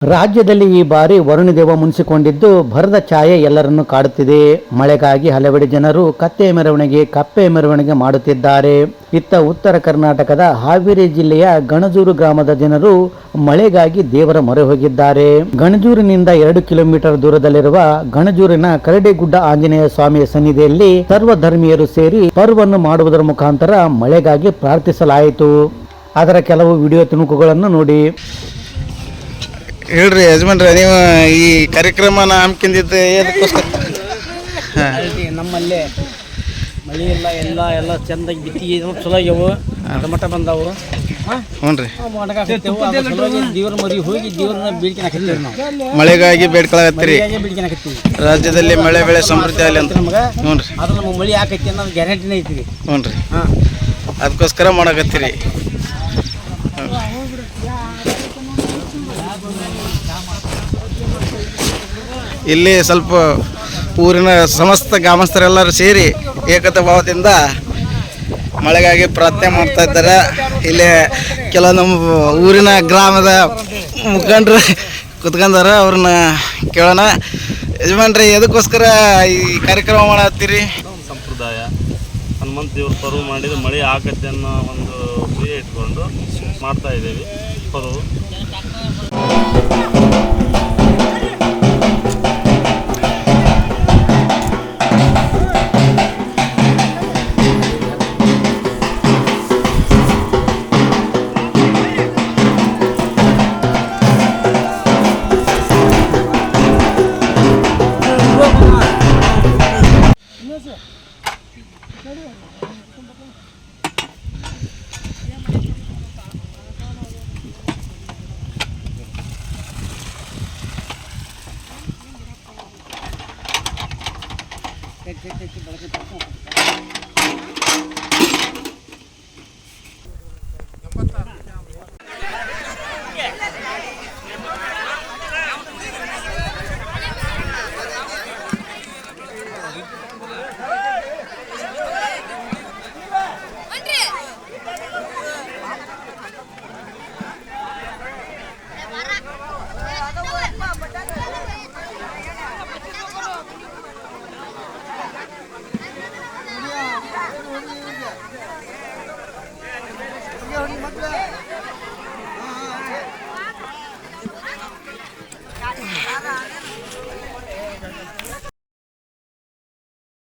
ರಾಜ್ಯದಲ್ಲಿ ಈ ಬಾರಿ ವರುಣದೇವ ಮುನಿಸಿಕೊಂಡಿದ್ದು ಭರದ ಛಾಯೆ ಎಲ್ಲರನ್ನು ಕಾಡುತ್ತಿದೆ. ಮಳೆಗಾಗಿ ಹಲವೆಡೆ ಜನರು ಕತ್ತೆ ಮೆರವಣಿಗೆ, ಕಪ್ಪೆ ಮೆರವಣಿಗೆ ಮಾಡುತ್ತಿದ್ದಾರೆ. ಇತ್ತ ಉತ್ತರ ಕರ್ನಾಟಕದ ಹಾವೇರಿ ಜಿಲ್ಲೆಯ ಗಣಜೂರು ಗ್ರಾಮದ ಜನರು ಮಳೆಗಾಗಿ ದೇವರ ಮೊರೆ ಹೋಗಿದ್ದಾರೆ. ಗಣಜೂರಿನಿಂದ 2 ಕಿಲೋಮೀಟರ್ ದೂರದಲ್ಲಿರುವ ಗಣಜೂರಿನ ಕರಡಿಗುಡ್ಡ ಆಂಜನೇಯ ಸ್ವಾಮಿಯ ಸನ್ನಿಧಿಯಲ್ಲಿ ಸರ್ವ ಧರ್ಮೀಯರು ಸೇರಿ ಪರ್ವನ್ನು ಮಾಡುವುದರ ಮುಖಾಂತರ ಮಳೆಗಾಗಿ ಪ್ರಾರ್ಥಿಸಲಾಯಿತು. ಅದರ ಕೆಲವು ವಿಡಿಯೋ ತುಣುಕುಗಳನ್ನು ನೋಡಿ. ಹೇಳ್ರಿ ಯಜಮಾನ್ರೆ, ನೀವು ಈ ಕಾರ್ಯಕ್ರಮನ ಹಮ್ಮಿಕೊಂಡಿದ್ದು ಏನಕ್ಕೋಸ್ಕರ? ನಮ್ಮಲ್ಲಿ ಮಳೆ ಇಲ್ಲ, ಎಲ್ಲ ಚೆಂದಾಗಿ ಬಿತ್ತಿಗೆ ಚಲೋ ಆಗ್ಯಾವು, ಟೊಮಟ ಬಂದಾವು. ಹ್ಞೂ ರೀ, ದೇವ್ರ ಮರಿ ಹೋಗಿ ದೇವ್ರನ್ನ ಬೇಡ್ಕೊಳಕತ್ತೀವಿ ನಾವು. ಮಳೆಗಾಗಿ ಬೇಡ್ಕೊಳಕತ್ತೀರಿ. ಬೇಡ್ಕೊಳಕತ್ತೀವಿ ರಾಜ್ಯದಲ್ಲಿ ಮಳೆ ಬೆಳೆ ಸಮೃದ್ಧಿ ಆಗಲಿ ಅಂತ. ನಮ್ಗೆ ಹ್ಞೂ ರೀ, ಅದು ನಮಗೆ ಮಳೆ ಆಕೈತಿ ಅನ್ನೋದು ಗ್ಯಾರಂಟಿನೇ ಐತಿ. ಹ್ಞೂ ರೀ, ಹಾಂ, ಅದಕ್ಕೋಸ್ಕರ ಮಾಡಕತ್ತೀರಿ. ಇಲ್ಲಿ ಸ್ವಲ್ಪ ಊರಿನ ಸಮಸ್ತ ಗ್ರಾಮಸ್ಥರೆಲ್ಲರೂ ಸೇರಿ ಏಕತಾ ಭಾವದಿಂದ ಮಳೆಗಾಗಿ ಪ್ರಾರ್ಥನೆ ಮಾಡ್ತಾ ಇದ್ದಾರೆ. ಇಲ್ಲಿ ಕೆಲವು ನಮ್ಮ ಊರಿನ ಗ್ರಾಮದ ಮುಖಂಡರು ಕುತ್ಕೊಂಡಾರ, ಅವ್ರನ್ನ ಕೇಳೋಣ. ಯಜಮಾನ್ರಿ, ಎದಕ್ಕೋಸ್ಕರ ಈ ಕಾರ್ಯಕ್ರಮ ಮಾಡತ್ತೀರಿ? ಸಂಪ್ರದಾಯ ಹನುಮಂತ ದೇವ್ರ ಪರ್ವ ಮಾಡಿದ ಮಳೆ ಆಗತ್ತೆ ಅನ್ನೋ ಒಂದು ಗುರಿ ಇಟ್ಕೊಂಡು ಮಾಡ್ತಾ ಇದ್ದೀವಿ ಪರ್ವ.